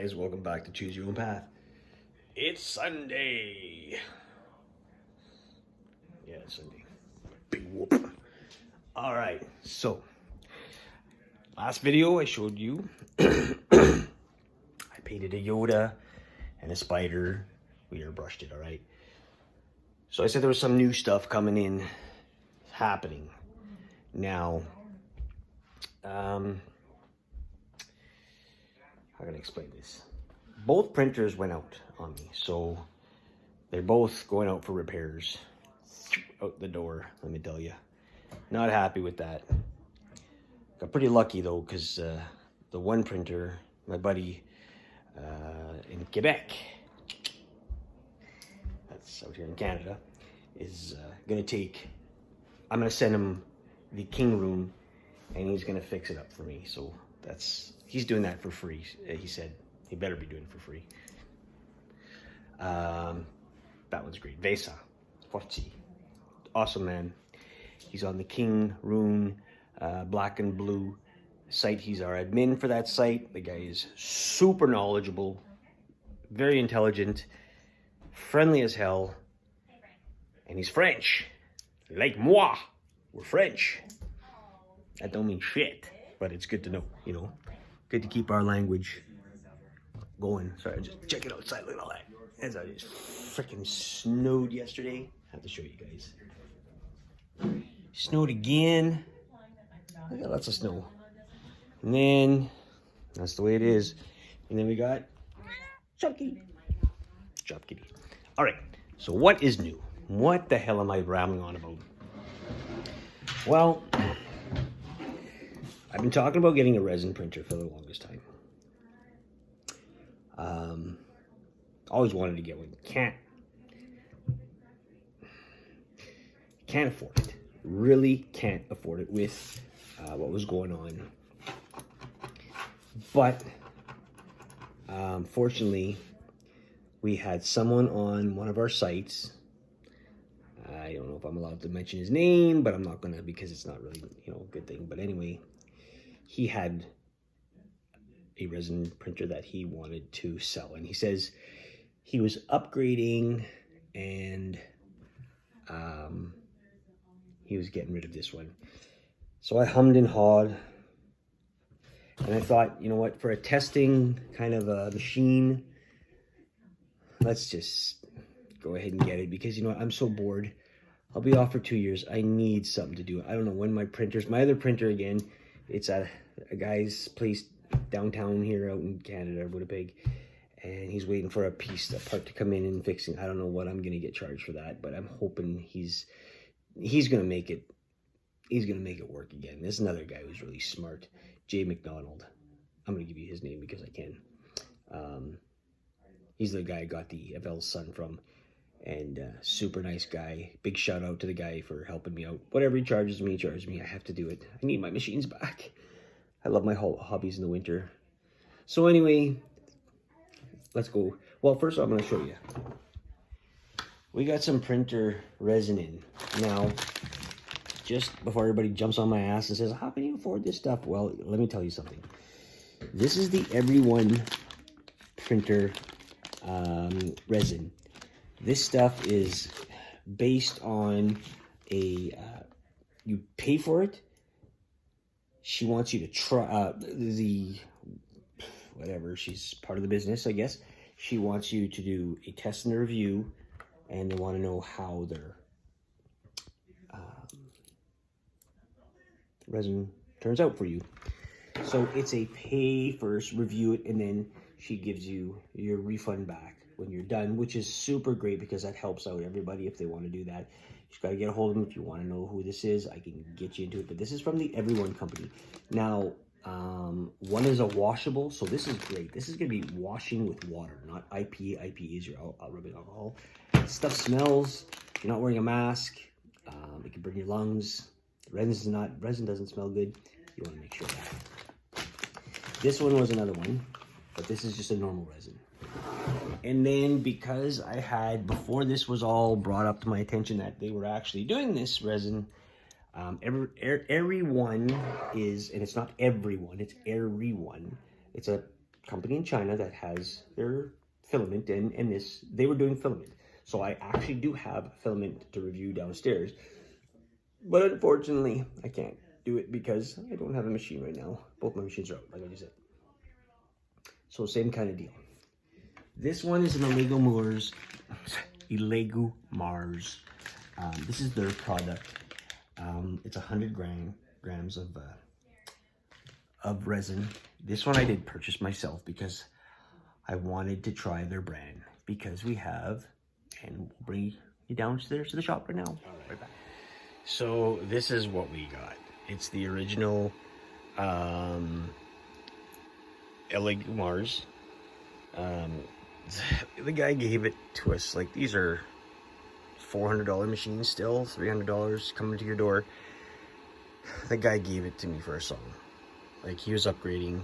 guys? Welcome back to Choose Your Own Path. It's Sunday. Yeah, it's Sunday. Big whoop. All right, so last video I showed you I painted a Yoda and a spider. We airbrushed it, all right? So I said there was some new stuff coming in, happening. Now, how can I explain this? Both printers went out on me, so they're both going out for repairs. Out the door, let me tell you. Not happy with that. Got pretty lucky though, because the one printer, my buddy in Quebec, that's out here in Canada, is gonna take, I'm gonna send him the King Room and he's gonna fix it up for me. So he's doing that for free. He said he better be doing it for free. That one's great. Vesa, Forti, awesome man. He's on the King Room Black and Blue site. He's our admin for that site. The guy is super knowledgeable, very intelligent, friendly as hell, and he's French, like moi. We're French. That don't mean shit, but it's good to know, you know. Good to keep our language going. Sorry, just check it outside. Look at all that. As I just freaking snowed yesterday. I have to show you guys. Snowed again. I got lots of snow. And then, that's the way it is. And then we got Chop Kitty. Chop Kitty. All right, so what is new? What the hell am I rambling on about? Well, I've been talking about getting a resin printer for the longest time. Always wanted to get one. Can't afford it. Really can't afford it with what was going on. But fortunately, we had someone on one of our sites. I don't know if I'm allowed to mention his name, but I'm not gonna, because it's not really, you know, a good thing. But anyway, he had a resin printer that he wanted to sell, and he says he was upgrading and he was getting rid of this one. So I hummed and hawed, and I thought, you know what, for a testing kind of a machine, let's just go ahead and get it, because, you know, I'm so bored. I'll be off for 2 years. I need something to do. I don't know when my other printer again, it's at a guy's place downtown here out in Canada, Winnipeg, and he's waiting for a part to come in and fix it. I don't know what I'm gonna get charged for that, but I'm hoping he's gonna make it. He's gonna make it work again. There's another guy who's really smart, Jay McDonald. I'm gonna give you his name because I can. He's the guy I got the Evel's son from, and super nice guy. Big shout out to the guy for helping me out. Whatever he charges me, I have to do it. I need my machines back. I love my whole hobbies in the winter. So anyway, let's go. Well, first I'm gonna show you. We got some printer resin in. Now, just before everybody jumps on my ass and says, how can you afford this stuff? Well, let me tell you something. This is the Everyone printer resin. This stuff is based on a, you pay for it. She wants you to try, whatever, she's part of the business, I guess. She wants you to do a test and a review, and they want to know how their resin turns out for you. So it's a pay first, review it, and then she gives you your refund back when you're done, which is super great because that helps out everybody if they want to do that. You just got to get a hold of them. If you want to know who this is, I can get you into it. But this is from the Everyone company. Now, one is a washable, so this is great. This is going to be washing with water, not IP. IP is your rubbing alcohol. Stuff smells. You're not wearing a mask. It can burn your lungs. Resin doesn't smell good. You want to make sure of that. This one was another one, but this is just a normal resin. And then because I had, before this was all brought up to my attention that they were actually doing this resin, everyone is, and it's not everyone, it's everyone. It's a company in China that has their filament, and they were doing filament. So I actually do have filament to review downstairs, but unfortunately I can't do it because I don't have a machine right now. Both my machines are out, like I just said. So same kind of deal. This one is an Lego Mars. This is their product. It's 100 grams of resin. This one I did purchase myself because I wanted to try their brand, because we have, and we'll bring you downstairs to the shop right now. Right back. So this is what we got. It's the original Lego Mars. The guy gave it to us, like, these are $400 machines still, $300 coming to your door. The guy gave it to me for a song. Like, he was upgrading,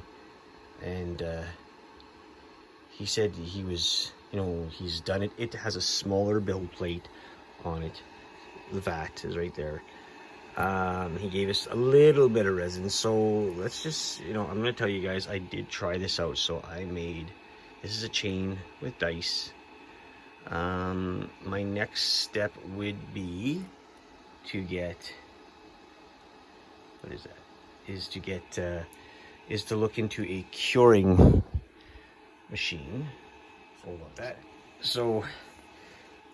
and he said he was, you know, he's done it. It has a smaller build plate on it. The vat is right there. He gave us a little bit of resin, so let's just, you know, I'm gonna tell you guys, I did try this out. So I made, this is a chain with dice. My next step would be to get, what is that? Is to look into a curing machine. Hold on that. So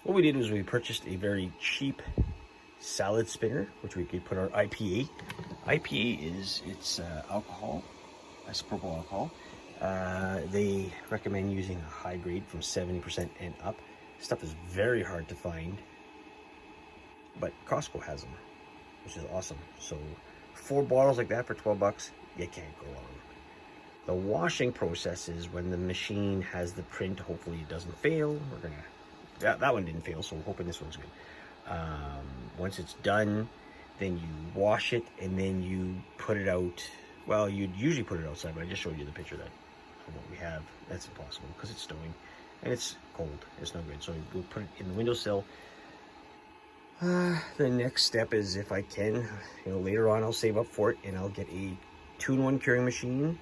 what we did was we purchased a very cheap salad spinner, which we could put our IPA. IPA is, it's alcohol, isopropyl alcohol. They recommend using a high grade from 70% and up. Stuff is very hard to find, but Costco has them, which is awesome. So 4 bottles like that for 12 bucks, you can't go wrong. The washing process is when the machine has the print, hopefully it doesn't fail. We're gonna, that one didn't fail, so we're hoping this one's good. Once it's done, then you wash it, and then you put it out. Well, you'd usually put it outside, but I just showed you the picture of what we have. That's impossible because it's snowing and it's cold. It's no good. So we'll put it in the windowsill. The next step is, if I can, you know, later on I'll save up for it, and I'll get a 2-in-1 curing machine,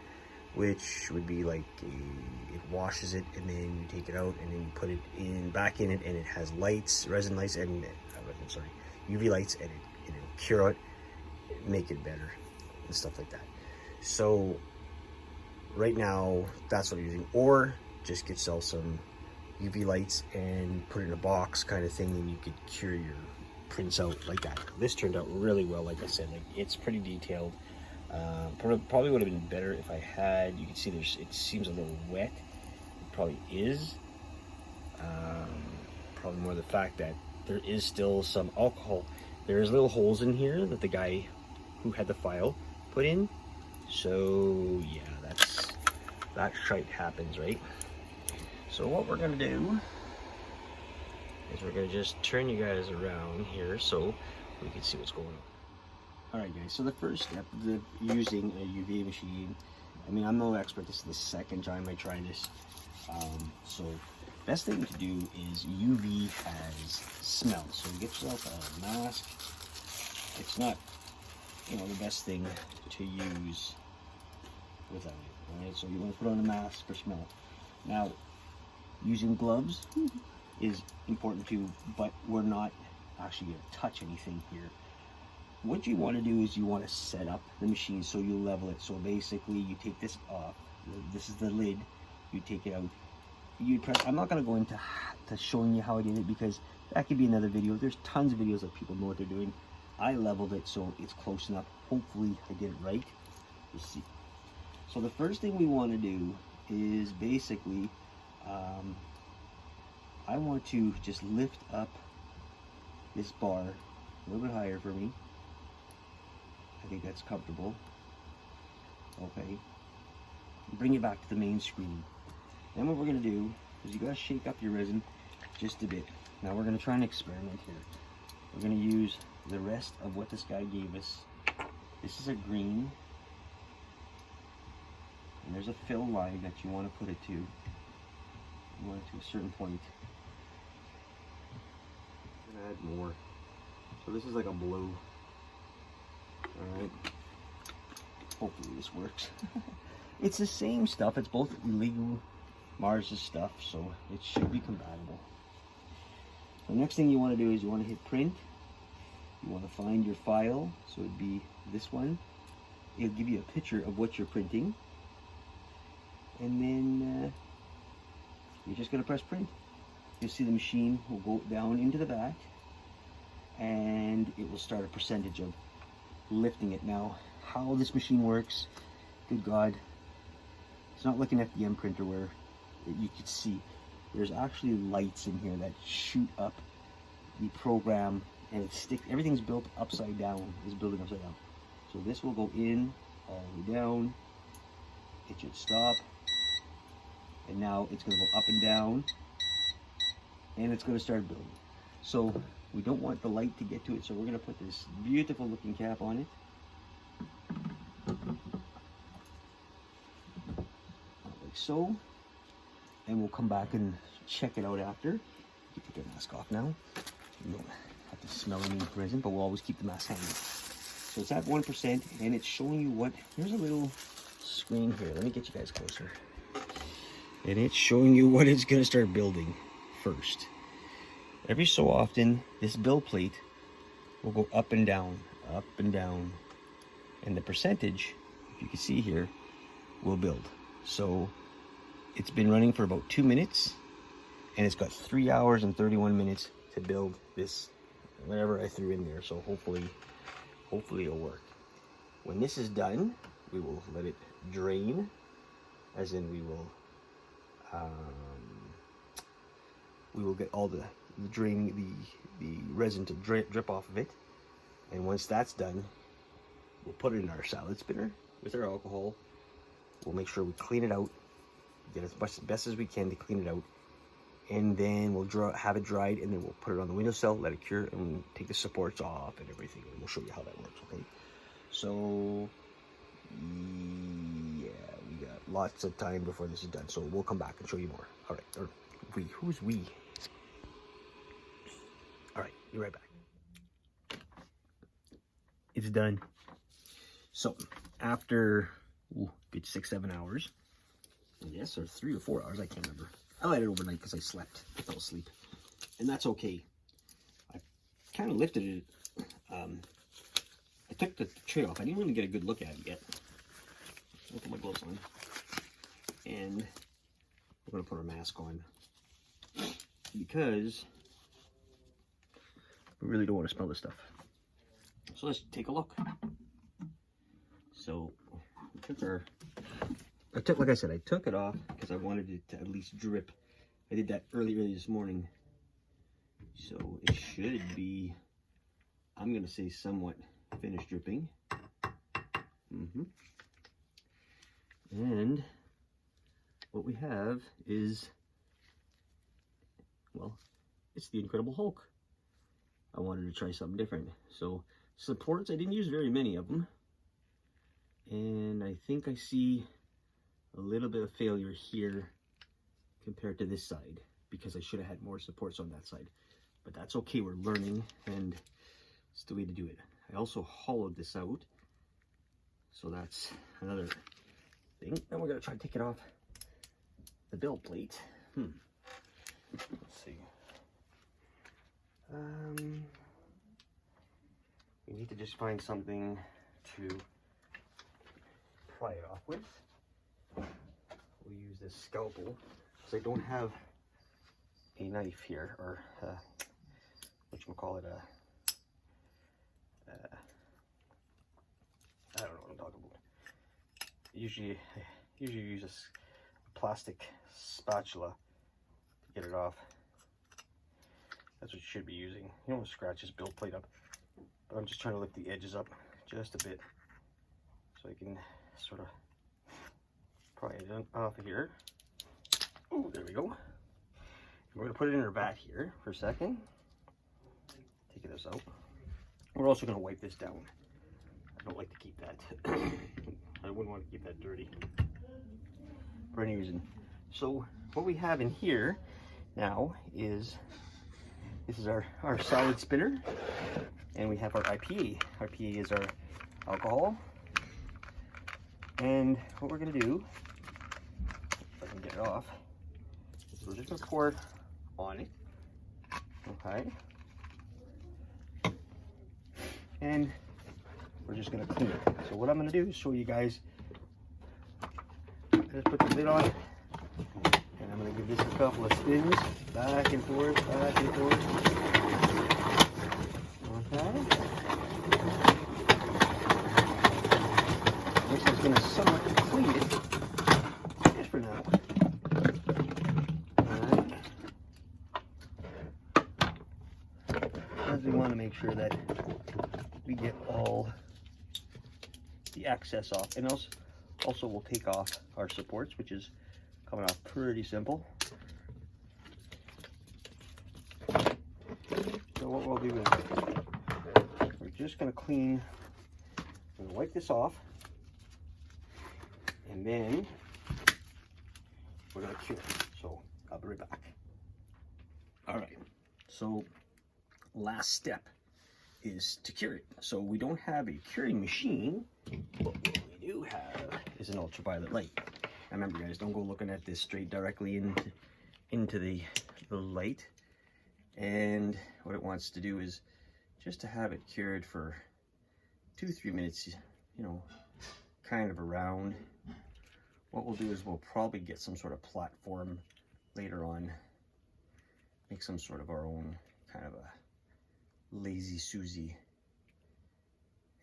which would be like it washes it, and then you take it out, and then you put it in back in it, and it has lights, resin lights, and UV lights, and it'll cure it, make it better, and stuff like that. So right now that's what I'm using, or just get yourself some UV lights and put it in a box kind of thing, and you could cure your prints out like that. This turned out really well. Like I said, like, it's pretty detailed. Probably would have been better if I had, you can see it seems a little wet. It probably is. Probably more the fact that there is still some alcohol. There's little holes in here that the guy who had the file put in. So yeah, that shite happens, right? So what we're gonna do is we're gonna just turn you guys around here so we can see what's going on. Alright guys, so the first step of using a UV machine, I mean, I'm no expert. This is the second time I try this. So best thing to do is, UV has smell. So get yourself a mask. It's not, you know, the best thing to use without it. Alright, so you want to put on a mask for smell. Now, using gloves is important too, but we're not actually going to touch anything here. What you want to do is you want to set up the machine so you level it. So basically you take this off, this is the lid, you take it out, you press. I'm not going to go into showing you how I did it, because that could be another video. There's tons of videos that people know what they're doing. I leveled it so it's close enough. Hopefully I did it right. Let's see. So the first thing we want to do is basically, I want to just lift up this bar a little bit higher for me. I think that's comfortable. Okay. Bring it back to the main screen. Then what we're going to do is you got to shake up your resin just a bit. Now we're going to try and experiment here. We're going to use the rest of what this guy gave us. This is a green. And there's a fill line that you want to put it to. You want it to a certain point. I'm going to add more. So this is like a blue. Alright. Hopefully this works. It's the same stuff. It's both illegal Mars's stuff, so it should be compatible. The next thing you want to do is you want to hit print. You want to find your file, so it'd be this one. It'll give you a picture of what you're printing, and then you're just going to press print. You'll see the machine will go down into the back, and it will start a percentage of lifting it. Now, how this machine works, good God, it's not looking at the M printer where you could see there's actually lights in here that shoot up the program, and everything's built upside down, is building upside down. So this will go in all the way down, it should stop, and now it's going to go up and down, and it's going to start building. So we don't want the light to get to it, so we're going to put this beautiful looking cap on it. Like so. And we'll come back and check it out after. You put your mask off now. You don't have to smell any resin, but we'll always keep the mask handy. So it's at 1%, and it's showing you what, here's a little screen here. Let me get you guys closer. And it's showing you what it's going to start building first. Every so often, this build plate will go up and down, and the percentage, if you can see here, will build. So it's been running for about 2 minutes, and it's got 3 hours and 31 minutes to build this, whatever I threw in there. So hopefully it'll work. When this is done, we will let it drain, as in we will get all the resin to drip off of it. And once that's done, we'll put it in our salad spinner with our alcohol. We'll make sure we clean it out, get as best as we can to clean it out, and then we'll have it dried, and then we'll put it on the windowsill, let it cure, and take the supports off and everything, and we'll show you how that works. Okay, so yeah, we got lots of time before this is done, so we'll come back and show you more. All right, or we, who's we? All right, be right back. It's done. So after good 6-7 hours, yes, or 3 or 4 hours, I can't remember. I let it overnight because I slept. I fell asleep, and that's okay. I kind of lifted it. I took the tray off. I didn't really get a good look at it yet. I'll put my gloves on, and we're gonna put our mask on because we really don't want to smell this stuff. So let's take a look. So we took like I said, I took it off because I wanted it to at least drip. I did that early this morning. So it should be, I'm going to say, somewhat finished dripping. And what we have is, well, it's the Incredible Hulk. I wanted to try something different. So supports, I didn't use very many of them. And I think I see a little bit of failure here compared to this side, because I should have had more supports on that side. But that's okay, we're learning, and it's the way to do it. I also hollowed this out, so that's another thing. Then we're gonna try to take it off the build plate. Let's see. We need to just find something to pry it off with. We'll use this scalpel because I don't have a knife here, or whatchamacallit, I don't know what I'm talking about. Usually use a plastic spatula to get it off. That's what you should be using. You don't want to scratch this build plate up, but I'm just trying to lift the edges up just a bit so I can sort of pry it off of here. Oh, there we go. And we're going to put it in our vat here for a second. Take this out. We're also going to wipe this down. I don't like to keep that. I wouldn't want to keep that dirty for any reason. So what we have in here now is, this is our solid spinner, and we have our IPA. IPA is our alcohol, And what we're gonna do, if I can get it off, is we're just gonna pour it on it, okay? And we're just gonna clean it. So what I'm gonna do is show you guys, I just put the lid on it, and I'm gonna give this a couple of spins, back and forth, back and forth. Okay. This is gonna somewhat complete it, just for now. Alright. As we want to make sure that we get all the excess off, and also we'll take off our supports, which is coming off pretty simple. So what we'll do is we're just going to clean, I'm going to wipe this off, and then we're going to cure it. So I'll be right back. All right, so last step is to cure it. So we don't have a curing machine, but what we do have is an ultraviolet light. Now remember guys, don't go looking at this straight directly into the light. And what it wants to do is just to have it cured for 2-3 minutes, you know, kind of around. What we'll do is we'll probably get some sort of platform later on, make some sort of our own kind of a lazy Susie,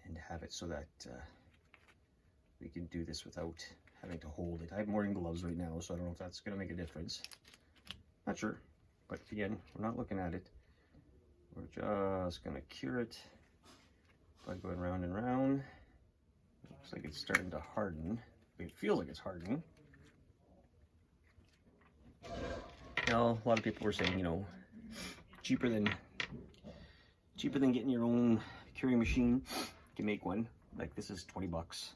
and have it so that we can do this without having to hold it. I have wearing gloves right now, so I don't know if that's going to make a difference. Not sure, but again, we're not looking at it. We're just going to cure it by going round and round. Looks like it's starting to harden. It feels like it's hardening. Now, a lot of people were saying, you know, cheaper than getting your own curing machine. You can make one. Like this is 20 bucks.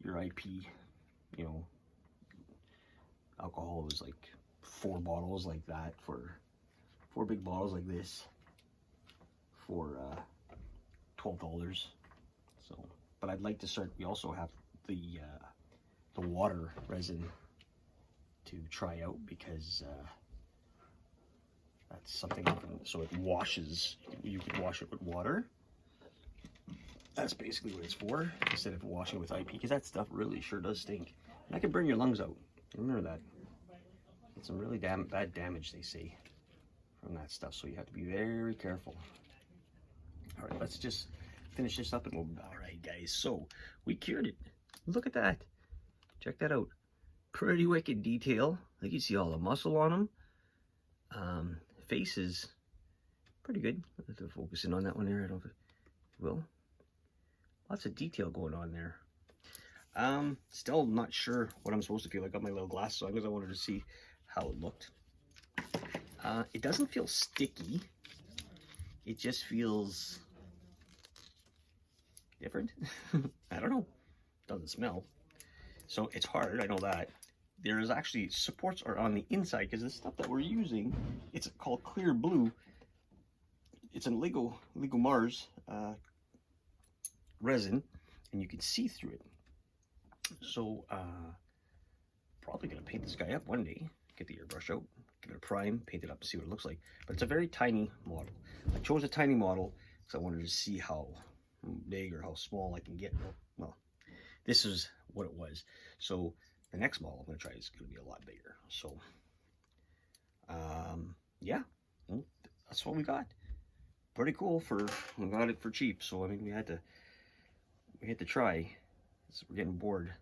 Your IP, you know, alcohol is like 4 bottles like that, for 4 big bottles like this for $12. So, but I'd like to start. We also have the water resin to try out, because that's something different. So it washes, you can wash it with water. That's basically what it's for, instead of washing with IP, because that stuff really sure does stink. And that can burn your lungs out. Remember that. It's some really bad damage, they say, from that stuff. So you have to be very careful. All right, let's just finish this up and we'll be back. All right, guys, so we cured it. Look at that. Check that out. Pretty wicked detail. Like you see all the muscle on them. Face is pretty good. I'll have to focus in on that one there. I don't know if it will. Lots of detail going on there. Still not sure what I'm supposed to feel. I got my little glasses on because I wanted to see how it looked. It doesn't feel sticky. It just feels different. I don't know. Doesn't smell. So it's hard, I know that. There's actually supports are on the inside, because the stuff that we're using, it's called clear blue. It's a Lego Mars resin, and you can see through it. So probably gonna paint this guy up one day. Get the airbrush out, give it a prime, paint it up, and see what it looks like. But it's a very tiny model. I chose a tiny model because I wanted to see how big or how small I can get. Well, this is what it was. So the next model I'm going to try is going to be a lot bigger. So yeah, that's what we got. Pretty cool. We got it for cheap. So I mean, we had to try. So we're getting bored.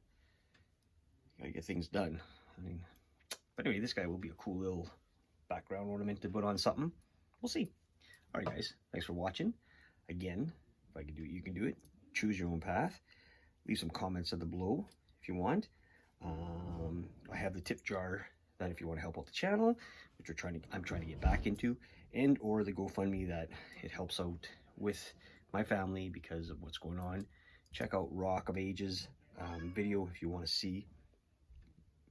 Gotta get things done. I mean, but anyway, this guy will be a cool little background ornament to put on something. We'll see. All right, guys, thanks for watching. Again, if I can do it, you can do it. Choose your own path. Leave some comments at the below if you want. I have the tip jar that if you want to help out the channel, which I'm trying to get back into, and or the GoFundMe that it helps out with my family because of what's going on. Check out Rock of Ages video if you want to see.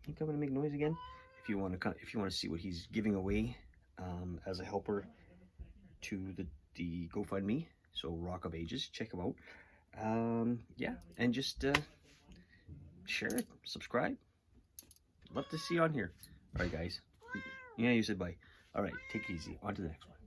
You coming to make noise again? If you want to see what he's giving away as a helper to the GoFundMe. So Rock of Ages, check him out. Yeah, and just share it, subscribe. Love to see you on here. All right, guys. Yeah, you said bye. All right, take it easy. On to the next one.